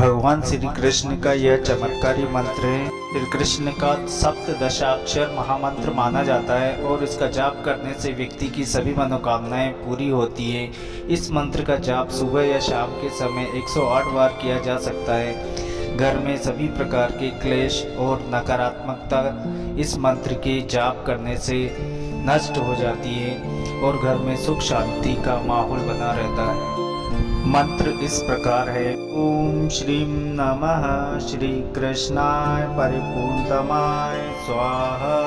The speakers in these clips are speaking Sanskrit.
भगवान श्री कृष्ण का यह चमत्कारी मंत्र है। श्री कृष्ण का सप्तदशाक्षर महामंत्र माना जाता है और इसका जाप करने से व्यक्ति की सभी मनोकामनाएं पूरी होती है। इस मंत्र का जाप सुबह या शाम के समय 108 बार किया जा सकता है। घर में सभी प्रकार के क्लेश और नकारात्मकता इस मंत्र के जाप करने से नष्ट हो जाती है और घर में सुख शांति का माहौल बना रहता है। मंत्र इस प्रकार है। ओम श्रीं नमः श्री कृष्णाय परिपूर्णतमाय स्वाहा।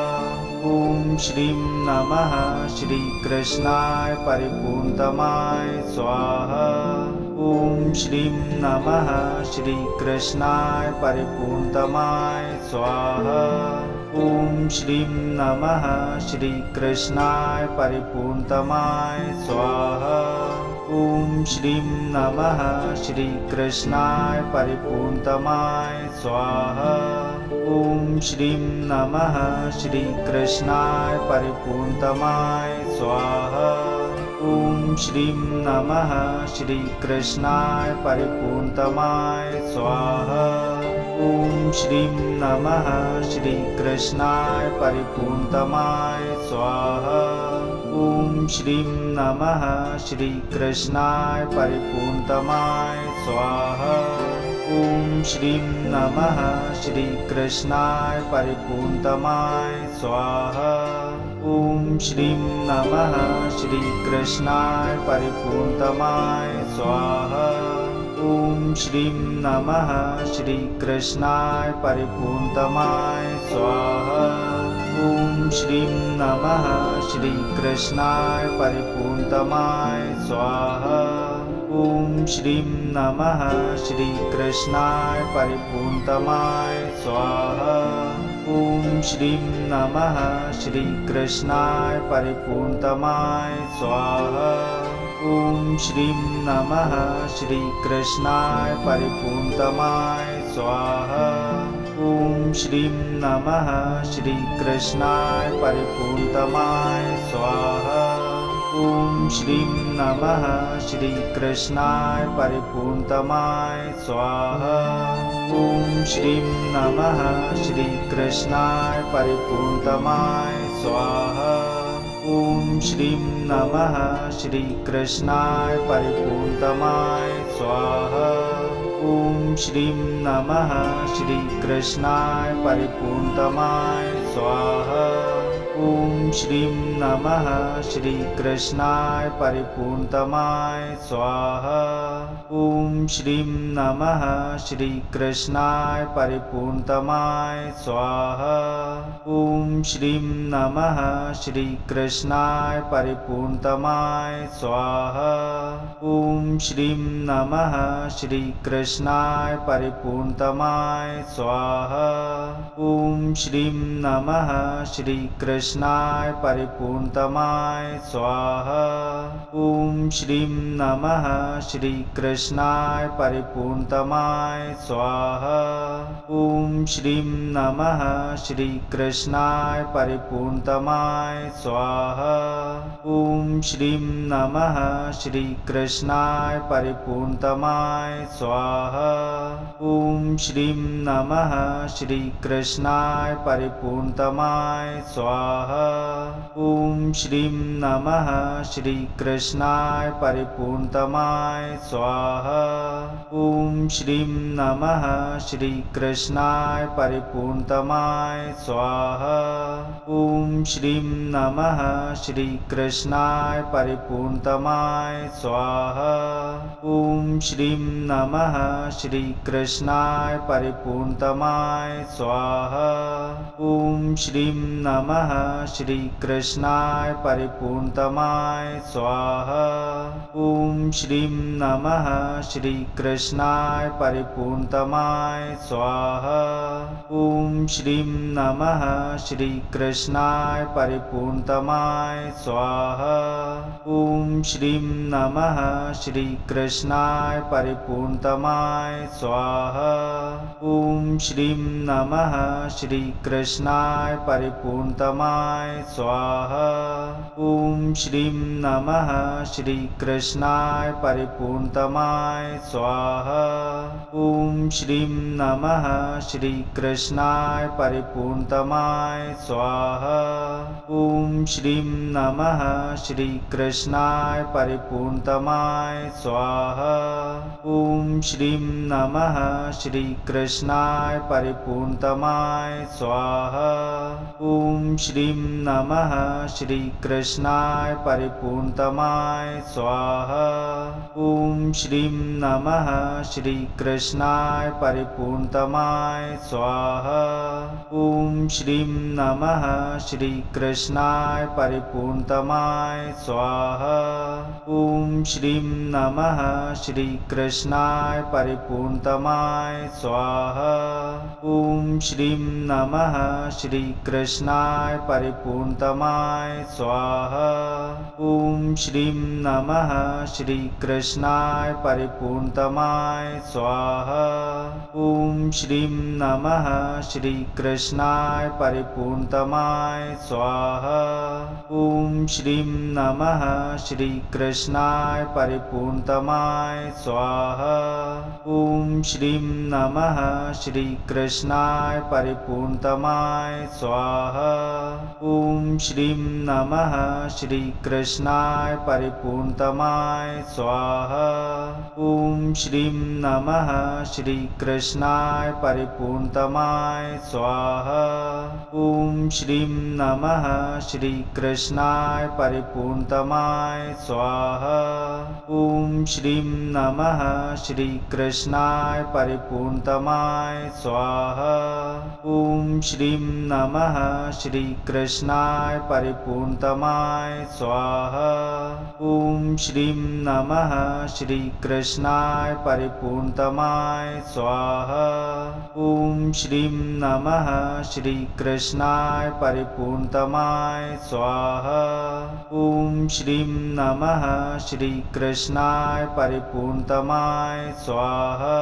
ओम श्रीं नमः श्री कृष्णाय परिपूर्णतमाय स्वाहा। ओम श्रीं नमः श्री कृष्णाय परिपूर्णतमाय स्वाहा। ओम श्रीं नमः श्री कृष्णाय परिपूर्णतमाय स्वाहा। ओम श्रीं नमः श्री कृष्णाय परिपूर्णतमाय स्वाहा। ओम श्रीं नमः श्री कृष्णाय परिपूर्णतमाय स्वाहा। ओम श्रीं नमः श्री कृष्णाय परिपूर्णतमाय स्वाहा। ओम श्रीं नमः श्री कृष्णाय परिपूर्णतमाय स्वाहा। ओम श्रीं नमः श्री कृष्णाय परिपूर्णतमाय स्वाहा। ओम श्रीं नमः श्री कृष्णाय परिपूर्णतमाय स्वाहा। ओम श्रीं नमः श्री कृष्णाय परिपूर्णतमाय स्वाहा। ओम श्रीं नमः श्री कृष्णाय परिपूर्णतमाय स्वाहा। ओम श्रीं नमः श्री कृष्णाय परिपूर्णतमाय स्वाहा। ओम श्रीं नमः श्री कृष्णाय परिपूर्णतमाय स्वाहा। ओम श्रीं नमः श्री कृष्णाय परिपूर्णतमाय स्वाहा। ओम श्रीं नमः श्री कृष्णाय परिपूर्णतमाय स्वाहा। ओम श्रीं नमः श्री कृष्णाय परिपूर्णतमाय स्वाहा। ओम श्रीं नमः श्री कृष्णाय परिपूर्णतमाय स्वाहा। ओम श्रीं नमः श्री कृष्णाय परिपूर्णतमाय स्वाहा। ओम श्रीं नमः श्री कृष्णाय परिपूर्णतमाय स्वाहा। ओम श्रीं नमः श्री कृष्णाय परिपूर्णतमाय स्वाहा। ओम श्रीं नमः श्री कृष्णाय परिपूर्णतमाय स्वाहा। ओम श्रीं नमः श्री कृष्णाय परिपूर्णतमाय स्वाहा। ओम श्रीं नमः श्री कृष्णाय परिपूर्णतमाय स्वाहा। ओम श्रीं नमः श्री कृष्णाय परिपूर्णतमाय स्वाहा। ओम श्रीं नमः श्री कृष्णाय परिपूर्णतमाय स्वाहा। ओम श्रीं नमः श्री कृष्णाय परिपूर्णतमाय स्वाहा। ओम श्रीं नमः श्री कृष्णाय परिपूर्णतमाय स्वाहा। ओम श्रीं नमः श्री कृष्णाय परिपूर्णतमाय स्वाहा। ओम श्रीं नमः श्री कृष्णाय परिपूर्णतमाय स्वाहा। ओम श्रीं नमः श्री कृष्णाय परिपूर्णतमाय स्वाहा। ओम श्रीं नमः श्री कृष्णाय परिपूर्णतमाय स्वाहा। ओम श्रीं नमः श्री कृष्णाय परिपूर्णतमाय स्वाहा। ओम श्रीं नमः श्री कृष्णाय परिपूर्णतमाय स्वाहा। ओम श्रीं नमः श्री कृष्णाय परिपूर्णतमाय स्वाहा। ओम श्रीं नमः श्री कृष्णाय परिपूर्णतमाय स्वाहा। ओम श्रीं नमः श्री कृष्णाय परिपूर्णतमाय स्वाहा। ओम श्रीं नमः श्री कृष्णाय परिपूर्णतमाय स्वाहा। ओम श्रीं नमः श्री कृष्णाय परिपूर्णतमाय स्वाहा। ओम श्रीं नमः श्री कृष्णाय परिपूर्णतमाय स्वाहा। ओम श्रीं नमः श्री कृष्णाय परिपूर्णतमाय स्वाहा। ओम श्रीं नमः श्री कृष्णाय परिपूर्णतमाय स्वाहा। ओम श्रीं नमः श्री कृष्णाय परिपूर्णतमाय स्वाहा। ओम श्रीं नमः श्री कृष्णाय परिपूर्णतमाय स्वाहा। ओम श्रीं नमः श्री कृष्णाय परिपूर्णतमाय स्वाहा। ओम श्रीं नमः श्री कृष्णाय परिपूर्णतमाय स्वाहा। ओम श्रीं नमः श्री कृष्णाय परिपूर्णतमाय स्वाहा। ओम श्रीं नमः श्री कृष्णाय परिपूर्णतमाय स्वाहा। ओम श्रीं नमः श्री कृष्णाय परिपूर्णतमाय स्वाहा। ओम श्रीं नमः श्री कृष्णाय परिपूर्णतमाय स्वाहा। ओम श्रीं नमः श्री कृष्णाय परिपूर्णतमाय स्वाहा। ओम श्रीं नमः श्री कृष्णाय परिपूर्णतमाय स्वाहा। ओम श्रीं नमः श्री कृष्णाय परिपूर्णतमाय स्वाहा। ओम श्रीं नमः श्री कृष्णाय परिपूर्णतमाय स्वाहा। ओम श्रीं नमः श्री कृष्णाय परिपूर्णतमाय स्वाहा। ओम श्रीं नमः श्री कृष्णाय परिपूर्णतमाय स्वाहा। ओम श्रीं नमः श्री कृष्णाय परिपूर्णतमाय स्वाहा। ओम श्रीं नमः श्री कृष्णाय परिपूर्णतमाय स्वाहा। ओम श्रीं नमः श्री कृष्णाय परिपूर्णतमाय स्वाहा। ओम श्रीं नमः श्री कृष्णाय परिपूर्णतमाय स्वाहा। ओम श्रीं नमः श्री कृष्णाय परिपूर्णतमाय स्वाहा।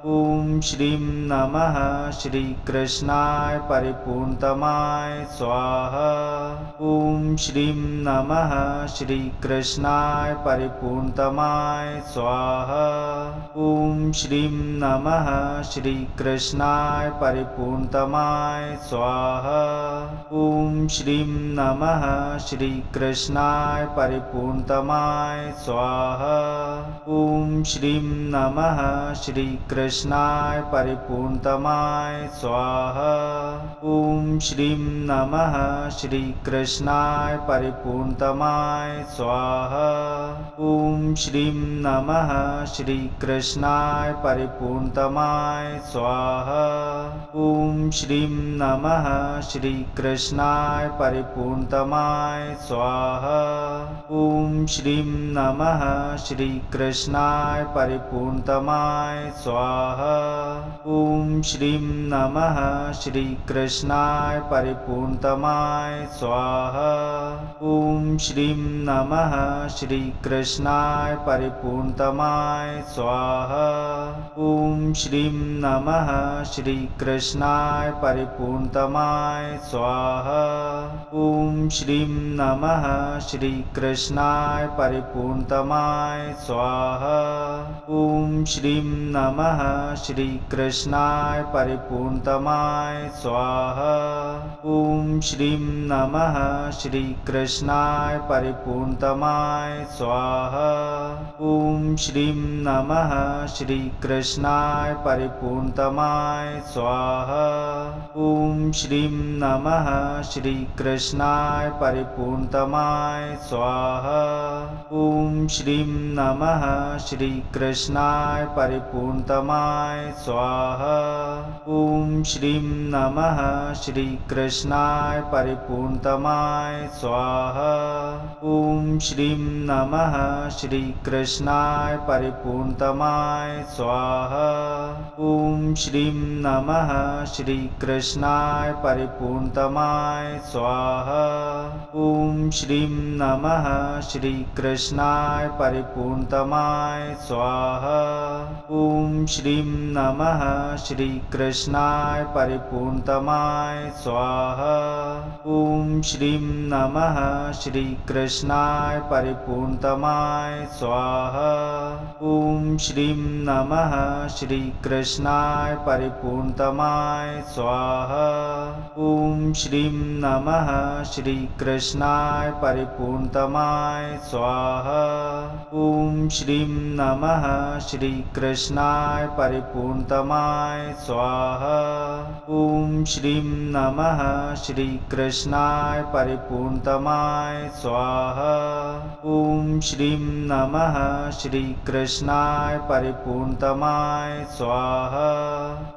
ओम श्रीं नमः श्री कृष्णाय परिपूर्णतमाय स्वाहा। ओम श्रीं नमः श्री कृष्णाय परिपूर्णतमाय स्वाहा। ओम श्रीं नमः श्री कृष्णाय परिपूर्णतमाय स्वाहा। ओम श्रीं नमः श्री कृष्णाय परिपूर्णतमाय स्वाहा। ओम श्रीं नमः श्री कृष्णाय परिपूर्णतमाय स्वाहा। ओम श्रीं नमः श्री कृष्णाय परिपूर्णतमाय स्वाहा। ओम श्रीं नमः श्री कृष्णाय परिपूर्णतमाय स्वाहा। ओम श्रीं नमः श्री कृष्णाय परिपूर्णतमाय स्वाहा। ओम श्रीं नमः श्री कृष्णाय परिपूर्णतमाय स्वाहा। ओम श्रीं नमः श्री कृष्णाय परिपूर्णतमाय स्वाहा। ओम श्रीं नमः श्री कृष्णाय परिपूर्णतमाय स्वाहा। ओम श्रीं नमः श्री कृष्णाय परिपूर्णतमाय स्वाहा। ओम श्रीं नमः श्री कृष्णाय परिपूर्णतमाय स्वाहा। ओम श्रीं नमः श्री कृष्णाय परिपूर्णतमाय स्वाहा। ओम श्रीं नमः श्री कृष्णाय परिपूर्णतमाय स्वाहा। ओम श्रीं नमः श्री कृष्णाय परिपूर्णतमाय स्वाहा। ओम श्रीं नमः श्री कृष्णाय परिपूर्णतमाय स्वाहा। ओम श्रीं नमः श्री कृष्णाय परिपूर्णतमाय स्वाहा। ओम श्रीं नमः श्री कृष्णाय परिपूर्णतमाय स्वाहा। ओम श्रीं नमः श्रीकृष्णाय परिपूर्णतमाय स्वाहा। ॐ श्रीं नमः श्रीकृष्णाय परिपूर्णतमाय स्वाहा। ॐ श्रीं नमः श्रीकृष्णाय परिपूर्णतमाय स्वाहा। ॐ श्रीं नमः श्रीकृष्णाय परिपूर्णतमाय स्वाहा। ॐ श्रीं नमः श्रीकृष्णाय परिपूर्णतमाय स्वाहा। ॐ श्रीं नमः श्रीकृष्णाय परिपूर्णतमाय स्वाहा। ॐ श्रीं नमः श्रीकृष्णाय परिपूर्णतमाय स्वाहा। ॐ श्रीं नमः श्रीकृष्णाय परिपूर्णतमाय स्वाहा। ॐ श्रीं नमः श्रीकृष्णाय परिपूर्णतमाय स्वाहा।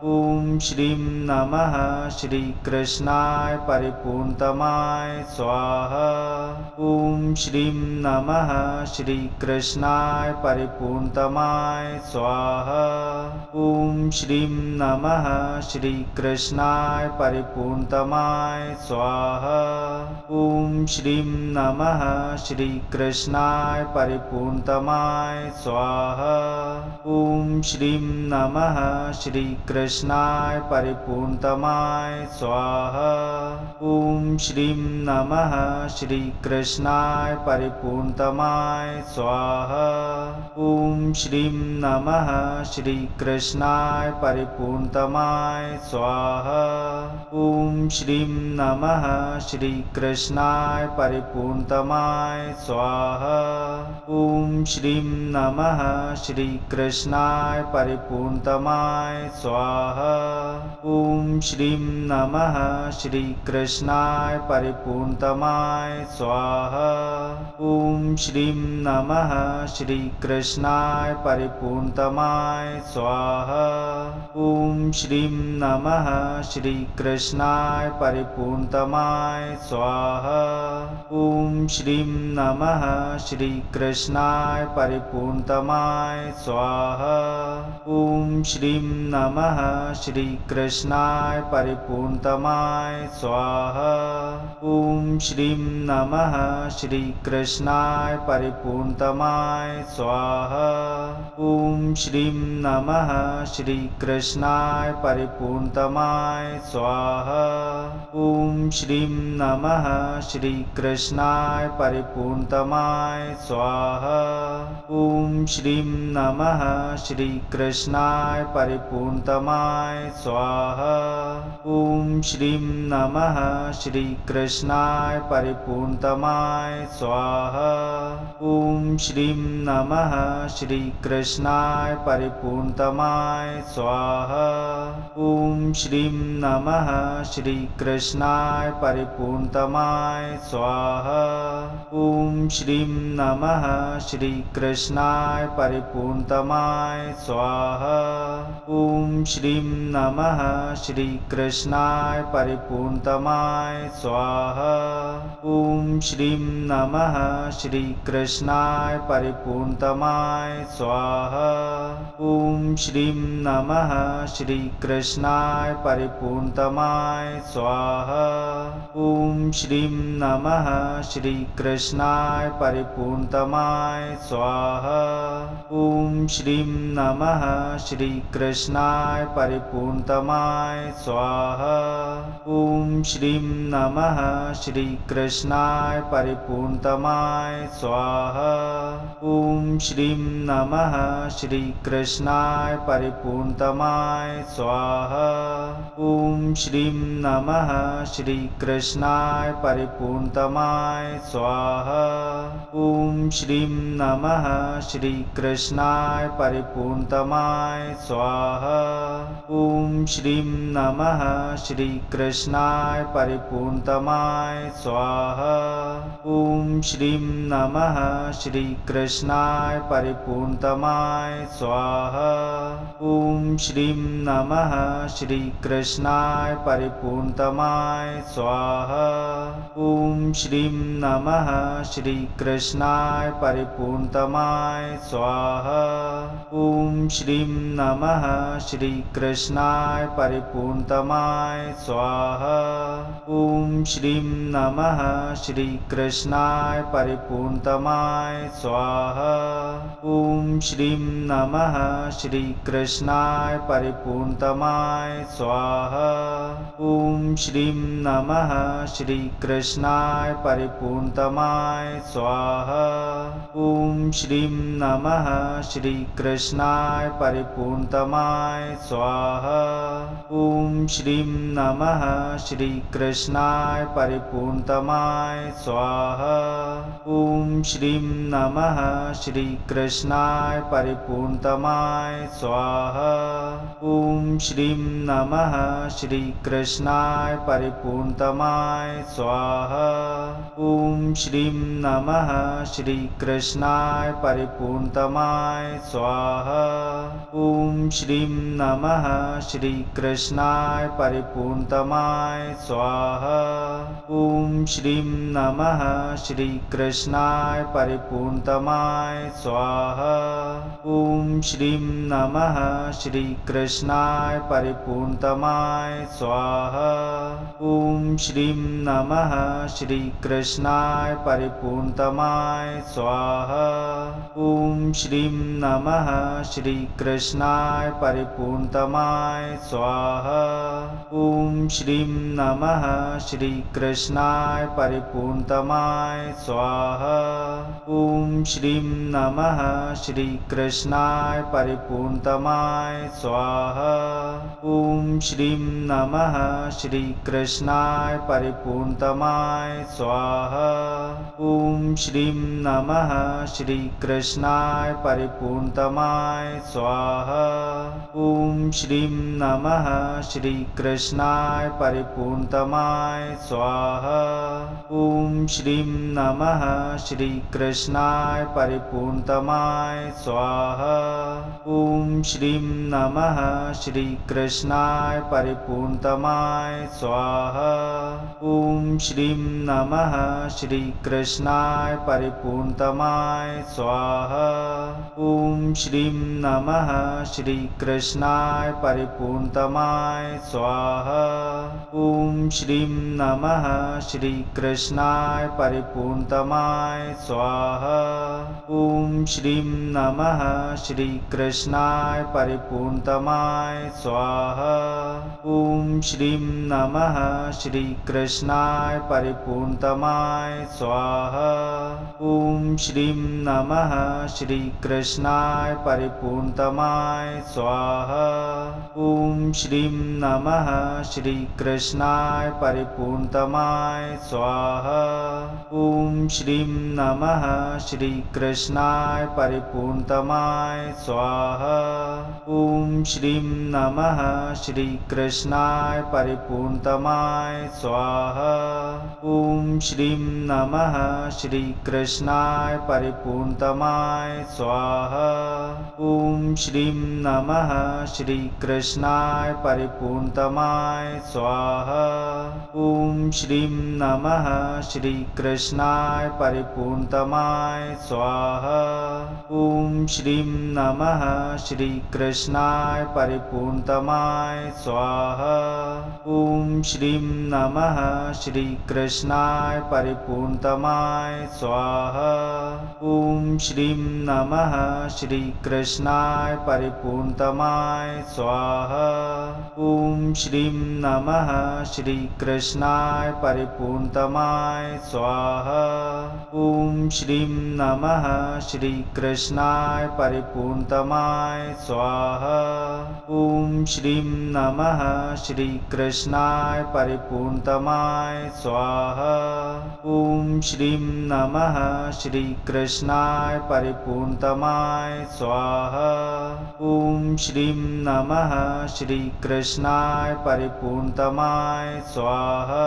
ॐ श्रीं नमः श्रीकृष्णाय परिपूर्णतमाय स्वाहा। ॐ श्रीं नमः श्रीकृष्णाय परिपूर्णतमाय स्वाहा। ॐ श्रीं नमः श्रीकृष्णाय परिपूर्णतमाय स्वाहा। ॐ श्रीं नमः श्रीकृष्णाय परिपूर्णतमाय स्वाहा। ॐ श्रीं नमः श्रीकृष्णाय परिपूर्णतमाय स्वाहा। ॐ श्रीं नमः श्रीकृष्णाय परिपूर्णतमाय स्वाहा। ॐ श्रीं नमः श्रीकृष्णाय परिपूर्णतमाय स्वाहा। ॐ श्रीं नमः श्रीकृष्णाय परिपूर्णतमाय स्वाहा। ॐ श्रीं नमः श्रीकृष्णाय परिपूर्णतमाय स्वाहा। ॐ श्रीं नमः श्रीकृष्णाय परिपूर्णतमाय स्वाहा। ॐ श्रीं नमः श्रीकृष्णाय परिपूर्णतमाय स्वाहा। ॐ श्रीं नमः श्रीकृष्णाय परिपूर्णतमाय स्वाहा। ॐ श्रीं नमः श्रीकृष्णाय परिपूर्णतमाय स्वाहा। ॐ श्रीं नमः श्रीकृष्णाय परिपूर्णतमाय स्वाहा। ॐ श्रीं नमः श्रीकृष्णाय परिपूर्णतमाय स्वाहा। ॐ श्रीं नमः श्रीकृष्णाय परिपूर्णतमाय स्वाहा। ॐ श्रीं नमः श्रीकृष्णाय परिपूर्णतमाय स्वाहा। ॐ श्रीं नमः श्रीकृष्णाय परिपूर्णतमाय स्वाहा। ॐ श्रीं नमः श्रीकृष्णाय परिपूर्णतमाय स्वाहा। ॐ श्रीं नमः श्रीकृष्णाय परिपूर्णतमाय स्वाहा। ॐ श्रीं नमः श्रीकृष्णाय परिपूर्णतमाय स्वाहा। ॐ श्रीं नमः श्रीकृष्णाय परिपूर्णतमाय स्वाहा। ॐ श्रीं नमः श्रीकृष्णाय परिपूर्णतमाय स्वाहा। ॐ श्रीं नमः श्रीकृष्णाय परिपूर्णतमाय स्वाहा। ॐ श्रीं नमः श्रीकृष्णाय परिपूर्णतमाय स्वाहा। ॐ श्रीं नमः श्रीकृष्णाय परिपूर्णतमाय स्वाहा। ॐ श्रीं नमः श्रीकृष्णाय परिपूर्णतमाय स्वाहा। ॐ श्रीं नमः श्रीकृष्णाय परिपूर्णतमाय स्वाहा। ॐ श्रीं नमः श्रीकृष्णाय परिपूर्णतमाय स्वाहा। ॐ श्रीं नमः श्रीकृष्णाय परिपूर्णतमाय स्वाहा। ॐ श्रीं नमः श्रीकृष्णाय परिपूर्णतमाय स्वाहा। ॐ श्रीं नमः श्रीकृष्णाय परिपूर्णतमाय स्वाहा। ॐ श्रीं नमः श्रीकृष्णाय परिपूर्णतमाय स्वाहा। ॐ श्रीं नमः श्रीकृष्णाय परिपूर्णतमाय स्वाहा। ॐ श्रीं नमः श्रीकृष्णाय परिपूर्णतमाय स्वाहा। ॐ श्रीं नमः श्रीकृष्णाय परिपूर्णतमाय स्वाहा। ॐ श्रीं नमः श्रीकृष्णाय परिपूर्णतमाय स्वाहा। ॐ श्रीं नमः श्रीकृष्णाय परिपूर्णतमाय स्वाहा। ॐ श्रीं नमः श्रीकृष्णाय परिपूर्णतमाय स्वाहा। ॐ श्रीं नमः श्रीकृष्णाय परिपूर्णतमाय स्वाहा। ॐ श्रीं नमः श्रीकृष्णाय परिपूर्णतमाय स्वाहा। ॐ श्रीं नमः श्रीकृष्णाय परिपूर्णतमाय स्वाहा। ॐ श्रीं नमः श्रीकृष्णाय परिपूर्णतमाय स्वाहा। ॐ श्रीं नमः श्रीकृष्णाय परिपूर्णतमाय स्वाहा। ॐ श्रीं नमः श्रीकृष्णाय परिपूर्णतमाय स्वाहा। ॐ श्रीं नमः श्रीकृष्णाय परिपूर्णतमाय स्वाहा। ॐ श्रीं नमः श्रीकृष्णाय परिपूर्णतमाय स्वाहा। ॐ श्रीं नमः श्रीकृष्णाय परिपूर्णतमाय स्वाहा। ॐ श्रीं नमः श्रीकृष्णाय परिपूर्णतमाय स्वाहा। ॐ श्रीं नमः श्रीकृष्णाय परिपूर्णतमाय स्वाहा। ॐ श्रीं नमः श्रीकृष्णाय परिपूर्णतमाय स्वाहा। ॐ श्रीं नमः श्रीकृष्णाय परिपूर्णतमाय स्वाहा। ॐ श्रीं नमः श्रीकृष्णाय परिपूर्णतमाय स्वाहा। ॐ श्रीं नमः श्रीकृष्णाय परिपूर्णतमाय स्वाहा। ॐ श्रीं नमः श्रीकृष्णाय परिपूर्णतमाय स्वाहा। ॐ श्रीं नमः श्रीकृष्णाय परिपूर्णतमाय स्वाहा। ॐ श्रीं नमः श्रीकृष्णाय परिपूर्णतमाय स्वाहा। ॐ श्रीं नमः श्रीकृष्णाय परिपूर्णतमाय स्वाहा। ॐ श्रीं नमः श्रीकृष्णाय परिपूर्णतमाय स्वाहा। ॐ श्रीं नमः श्रीकृष्णाय परिपूर्णतमाय स्वाहा। ॐ श्रीं नमः श्रीकृष्णाय परिपूर्णतमाय स्वाहा। ॐ श्रीं नमः श्रीकृष्णाय परिपूर्णतमाय स्वाहा। ॐ श्रीं नमः श्रीकृष्णाय परिपूर्णतमाय स्वाहा। ॐ श्रीं नमः श्रीकृष्णाय परिपूर्णतमाय स्वाहा। ॐ श्रीं नमः श्रीकृष्णाय परिपूर्णतमाय स्वाहा। ॐ श्रीं नमः श्रीकृष्णाय परिपूर्णतमाय स्वाहा। ॐ श्रीं नमः श्रीकृष्णाय परिपूर्णतमाय स्वाहा। ॐ श्रीं नमः श्रीकृष्णाय परिपूर्णतमाय स्वाहा। ॐ श्रीं नमः श्रीकृष्णाय परिपूर्णतमाय स्वाहा। ॐ श्रीं नमः श्रीकृष्णाय परिपूर्णतमाय स्वाहा। ॐ श्रीं नमः श्रीकृष्णाय परिपूर्णतमाय स्वाहा। ॐ ॐ श्रीं नमः श्रीकृष्णाय परिपूर्णतमाय स्वाहा। ॐ श्रीं नमः श्रीकृष्णाय परिपूर्णतमाय स्वाहा। ॐ श्रीं नमः श्रीकृष्णाय परिपूर्णतमाय स्वाहा। ॐ श्रीं नमः श्रीकृष्णाय परिपूर्णतमाय स्वाहा। ॐ श्रीं नमः श्रीकृष्णाय परिपूर्णतमाय स्वाहा।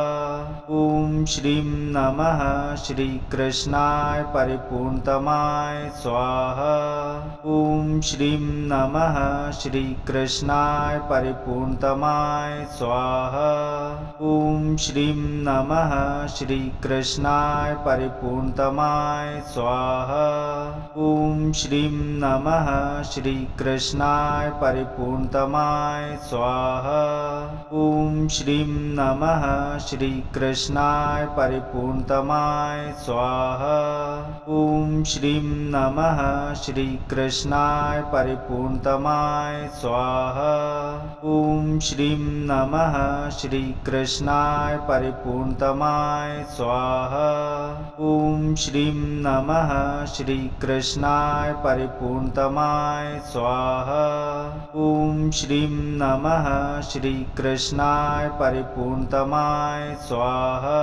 ॐ श्रीं नमः श्रीकृष्णाय परिपूर्णतमाय स्वाहा। ॐ श्रीं नमः श्रीकृष्णाय परिपूर्णतमाय स्वाहा। ॐ श्रीं नमः श्रीकृष्णाय परिपूर्णतमाय स्वाहा। ॐ श्रीं नमः श्रीकृष्णाय परिपूर्णतमाय स्वाहा। ॐ श्रीं नमः श्रीकृष्णाय परिपूर्णतमाय स्वाहा। ॐ श्रीं नमः श्रीकृष्णाय परिपूर्णतमाय स्वाहा। ॐ श्रीं नमः श्रीकृष्णाय परिपूर्णतमाय स्वाहा। ॐ श्रीं नमः श्रीकृष्णाय परिपूर्णतमाय स्वाहा। ॐ श्रीं नमः श्रीकृष्णाय परिपूर्णतमाय स्वाहा।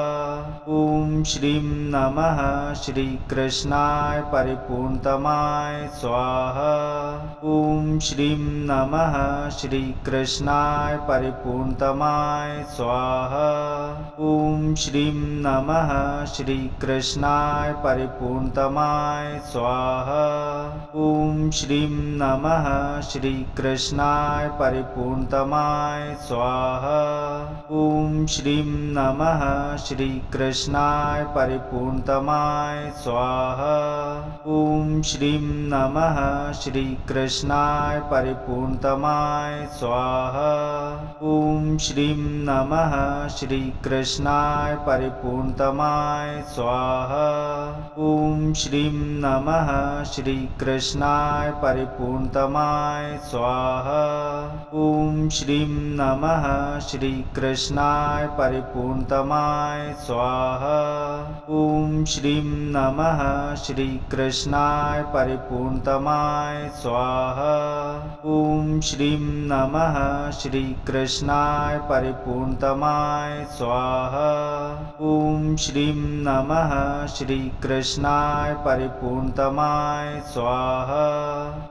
ॐ श्रीं नमः श्रीकृष्णाय परिपूर्णतमाय स्वाहा। ॐ श्रीं नमः श्रीकृष्णाय परिपूर्णतमाय स्वाहा। ॐ श्रीं नमः श्रीकृष्णाय परिपूर्णतमाय स्वाहा। ॐ श्रीं नमः श्रीकृष्णाय परिपूर्णतमाय स्वाहा। ॐ श्रीं नमः श्रीकृष्णाय परिपूर्णतमाय स्वाहा। ॐ श्रीं नमः श्रीकृष्णाय परिपूर्णतमाय स्वाहा। ॐ श्रीं नमः श्रीकृष्णाय परिपूर्णतमाय स्वाहा। ॐ श्रीं नमः श्रीकृष्णाय परिपूर्णतमाय स्वाहा। ॐ श्रीं नमः श्रीकृष्णाय परिपूर्णतमाय स्वाहा। ॐ श्रीं नमः श्रीकृष्णाय परिपूर्णतमाय स्वाहा। ॐ श्रीं नमः श्रीकृष्णाय परिपूर्णतमाय स्वाहा। ॐ श्रीं नमः श्रीकृष्णाय परिपूर्णतमाय स्वाहा।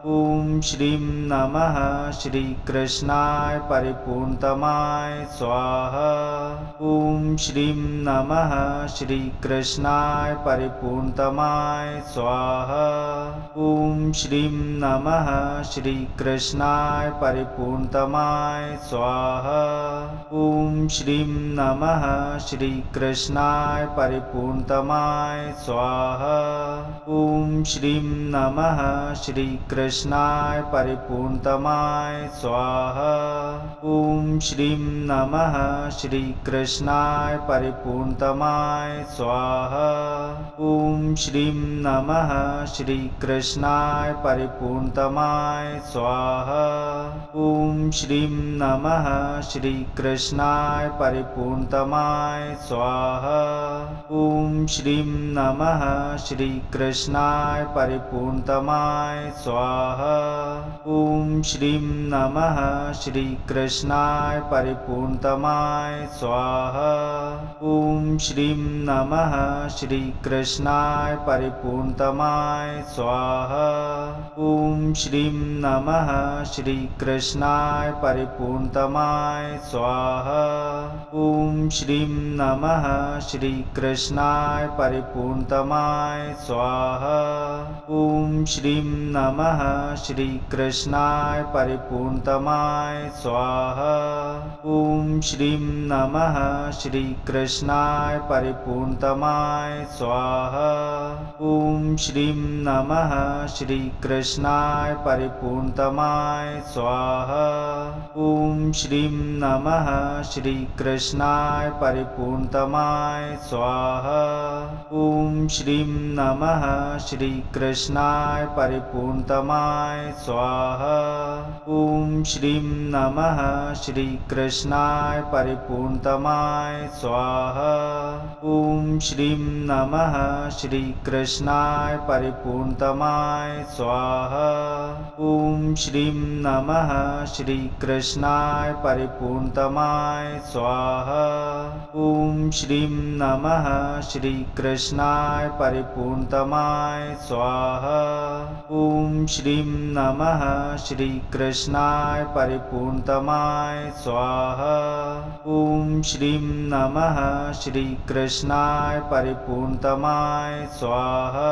ॐ श्रीं नमः श्रीकृष्णाय परिपूर्णतमाय स्वाहा। ॐ श्रीं नमः श्रीकृष्णाय परिपूर्णतमाय स्वाहा। ॐ श्रीं नमः श्रीकृष्णाय परिपूर्णतमाय स्वाहा। ॐ श्रीं नमः श्रीकृष्णाय परिपूर्णतमाय स्वाहा। ॐ श्रीं नमः श्रीकृष्णाय परिपूर्णतमाय स्वाहा। ॐ श्रीं नमः श्रीकृष्णाय परिपूर्णतमाय स्वाहा। ॐ श्रीं नमः श्रीकृष्णाय परिपूर्णतमाय स्वाहा। ॐ श्रीं नमः श्रीकृष्णाय परिपूर्णतमाय स्वाहा। ॐ श्रीं नमः श्रीकृष्णाय परिपूर्णतमाय स्वाहा। ॐ श्रीं नमः श्रीकृष्णाय परिपूर्णतमाय स्वाहा। ॐ श्रीं नमः श्रीकृष्णाय परिपूर्णतमाय स्वाहा। ॐ श्रीं नमः श्रीकृष्णाय परिपूर्णतमाय स्वाहा। ॐ श्रीं नमः श्रीकृष्णाय परिपूर्णतमाय स्वाहा। ॐ श्रीं नमः श्रीकृष्णाय परिपूर्णतमाय स्वाहा। ॐ श्रीं नमः श्रीकृष्णाय परिपूर्णतमाय स्वाहा। ॐ श्रीं नमः श्रीकृष्णाय परिपूर्णतमाय स्वाहा। ॐ श्रीं नमः श्रीकृष्णाय परिपूर्णतमाय स्वाहा। ॐ श्रीं नमः श्रीकृष्णाय परिपूर्णतमाय स्वाहा। ॐ श्रीं नमः श्रीकृष्णाय परिपूर्णतमाय स्वाहा। ॐ श्रीं नमः श्रीकृष्णाय परिपूर्णतमाय स्वाहा। ॐ श्रीं नमः श्रीकृष्णाय परिपूर्णतमाय स्वाहा। ॐ श्रीं नमः श्रीकृष्णाय परिपूर्णतमाय स्वाहा। ॐ श्रीं नमः श्रीकृष्णाय परिपूर्णतमाय स्वाहा। ॐ श्रीं नमः श्रीकृष्णाय परिपूर्णतमाय स्वाहा।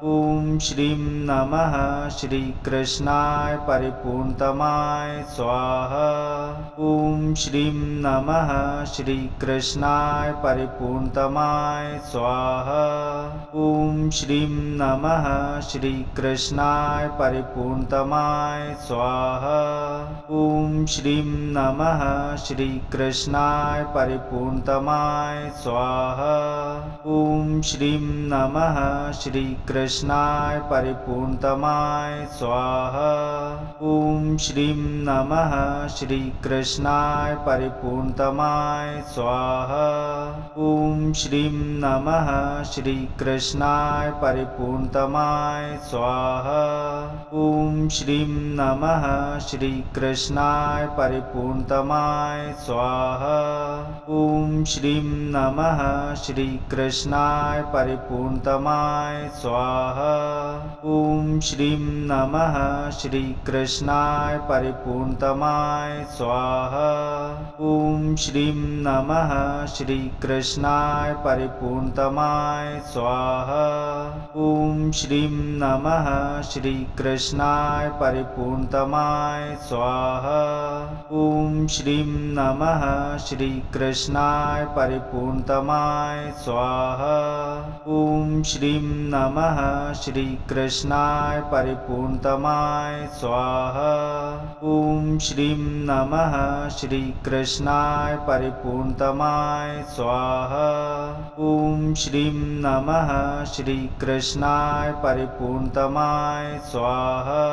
ॐ श्रीं नमः श्रीकृष्णाय परिपूर्णतमाय स्वाहा। ॐ श्रीं नमः श्रीकृष्णाय परिपूर्णतमाय स्वाहा। ॐ श्रीं नमः श्रीकृष्णाय परिपूर्णतमाय स्वाहा। ॐ श्रीं नमः श्रीकृष्णाय परिपूर्णतमाय स्वाहा। ॐ श्रीं नमः श्रीकृष्णाय परिपूर्णतमाय स्वाहा। ॐ श्रीं नमः श्रीकृष्णाय परिपूर्णतमाय स्वाहा। ॐ श्रीं नमः श्रीकृष्णाय परिपूर्णतमाय स्वाहा। ॐ श्रीं नमः श्रीकृष्णाय परिपूर्णतमाय स्वाहा। ॐ श्रीं नमः श्रीकृष्णाय परिपूर्णतमाय स्वाहा। ॐ श्रीं नमः श्रीकृष्णाय परिपूर्णतमाय स्वाहा। ॐ श्रीं नमः श्रीकृष्णाय परिपूर्णतमाय स्वाहा। ॐ श्रीं नमः श्रीकृष्णाय परिपूर्णतमाय स्वाहा। ॐ श्रीं नमः श्रीकृष्णाय परिपूर्णतमाय स्वाहा। ॐ श्रीं नमः श्रीकृष्णाय परिपूर्णतमाय स्वाहा। ॐ श्रीं नमः श्रीकृष्णाय परिपूर्णतमाय स्वाहा। ॐ श्रीं नमः श्रीकृष्णाय परिपूर्णतमाय स्वाहा।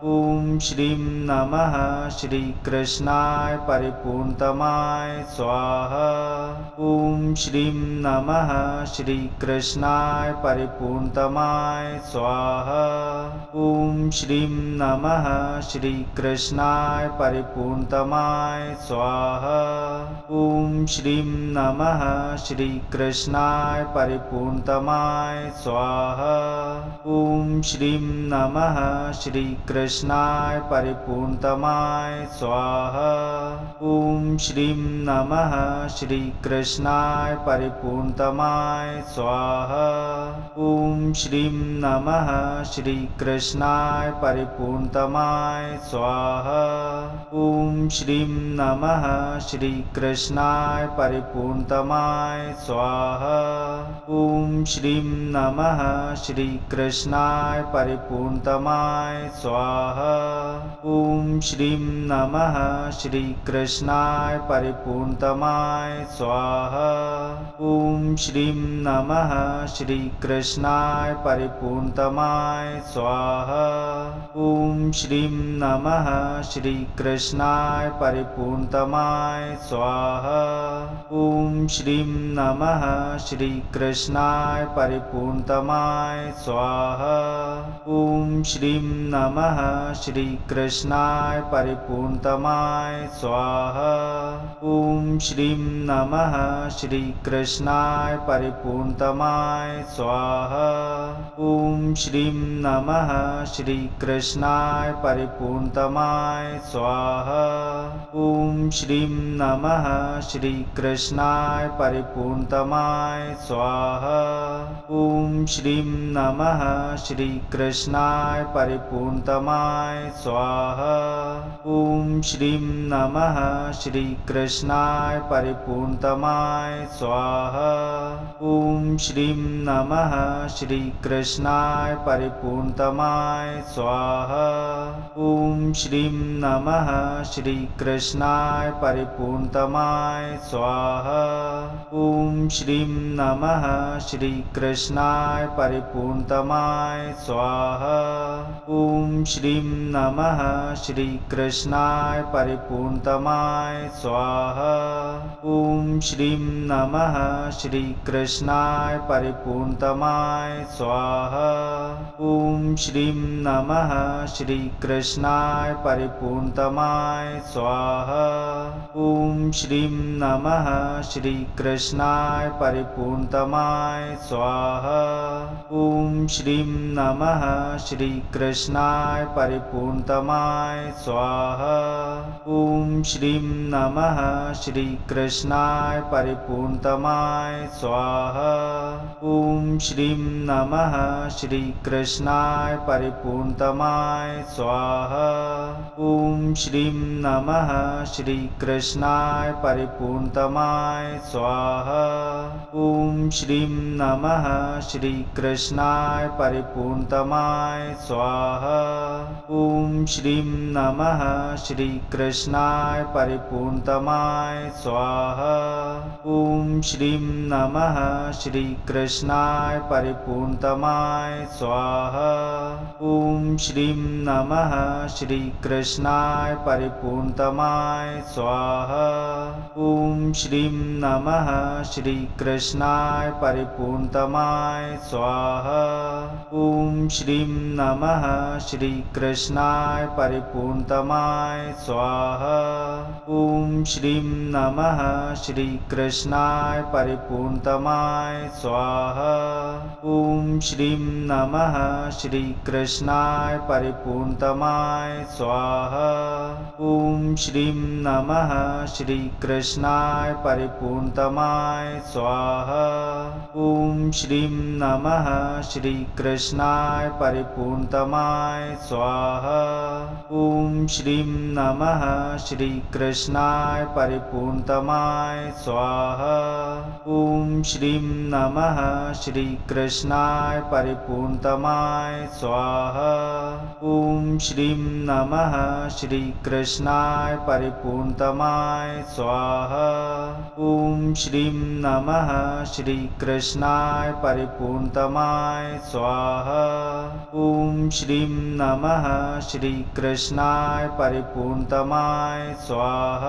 ॐ श्रीं नमः श्रीकृष्णाय परिपूर्णतमाय स्वाहा। ॐ श्रीं नमः श्रीकृष्णाय परिपूर्णतमाय स्वाहा। ॐ श्रीं नमः श्रीकृष्णाय परिपूर्णतमाय स्वाहा। ॐ श्रीं नमः श्रीकृष्णाय परिपूर्णतमाय स्वाहा। ॐ श्रीं नमः श्रीकृष्णाय परिपूर्णतमाय स्वाहा। ॐ श्रीं नमः श्रीकृष्णाय परिपूर्णतमाय स्वाहा। ॐ श्रीं नमः श्रीकृष्णाय परिपूर्णतमाय स्वाहा। ॐ श्रीं नमः श्रीकृष्णाय परिपूर्णतमाय स्वाहा। ॐ श्रीं नमः श्रीकृष्णाय परिपूर्णतमाय स्वाहा। ॐ श्रीं नमः श्रीकृष्णाय परिपूर्णतमाय स्वाहा। ॐ श्रीं नमः श्रीकृष्णाय परिपूर्णतमाय स्वाहा। ॐ श्रीं नमः श्रीकृष्णाय परिपूर्णतमाय स्वाहा। ॐ श्रीं नमः श्रीकृष्णाय परिपूर्णतमाय स्वाहा। ॐ श्रीं नमः श्रीकृष्णाय परिपूर्णतमाय स्वाहा। ॐ श्रीं नमः श्रीकृष्णाय परिपूर्णतमाय स्वाहा। ॐ श्रीं नमः श्रीकृष्णाय परिपूर्णतमाय स्वाहा। ॐ श्रीं नमः श्रीकृष्णाय परिपूर्णतमाय स्वाहा। ॐ श्रीं नमः श्रीकृष्णाय परिपूर्णतमाय स्वाहा। ॐ श्रीं नमः श्रीकृष्णाय परिपूर्णतमाय स्वाहा। ॐ श्रीं नमः श्रीकृष्णाय परिपूर्णतमाय स्वाहा। ॐ श्रीं नमः श्रीकृष्णाय परिपूर्णतमाय स्वाहा। ॐ श्रीं नमः श्रीकृष्णाय परिपूर्णतमाय स्वाहा। ॐ श्रीं नमः श्रीकृष्णाय परिपूर्णतमाय स्वाहा। ॐ श्रीं नमः श्रीकृष्णाय परिपूर्णतमाय स्वाहा। ॐ श्रीं नमः श्रीकृष्णाय परिपूर्णतमाय स्वाहा। ॐ श्रीं नमः श्रीकृष्णाय परिपूर्णतमाय स्वाहा। ॐ श्रीं नमः श्रीकृष्णाय परिपूर्णतमाय स्वाहा। ॐ श्रीं नमः श्रीकृष्णाय परिपूर्णतमाय स्वाहा। ॐ श्रीं नमः श्रीकृष्णाय परिपूर्णतमाय स्वाहा। ॐ श्रीं नमः श्रीकृष्णाय परिपूर्णतमाय स्वाहा। ॐ श्रीं नमः श्रीकृष्णाय परिपूर्णतमाय स्वाहा। ॐ श्रीं नमः श्रीकृष्णाय परिपूर्णतमाय स्वाहा। ॐ श्रीं नमः श्रीकृष्णाय परिपूर्णतमाय स्वाहा। ॐ श्रीं नमः श्रीकृष्णाय परिपूर्णतमाय स्वाहा। ॐ श्रीं नमः श्रीकृष्णाय परिपूर्णतमाय स्वाहा। ॐ श्रीं नमः श्रीकृष्णाय परिपूर्णतमाय स्वाहा। ॐ श्रीं नमः श्रीकृष्णाय परिपूर्णतमाय स्वाहा। ॐ श्रीं नमः श्रीकृष्णाय परिपूर्णतमाय स्वाहा। ॐ श्रीं नमः श्रीकृष्णाय परिपूर्णतमाय स्वाहा। ॐ श्रीं नमः श्रीकृष्णाय परिपूर्णतमाय स्वाहा। ॐ श्रीं नमः श्रीकृष्णाय परिपूर्णतमाय स्वाहा। ॐ श्रीं नमः श्रीकृष्णाय परिपूर्णतमाय स्वाहा। ॐ श्रीं नमः श्रीकृष्णाय परिपूर्णतमाय स्वाहा। ॐ श्रीं नमः श्रीकृष्णाय परिपूर्णतमाय स्वाहा। ॐ श्रीं नमः श्रीकृष्णाय परिपूर्णतमाय स्वाहा।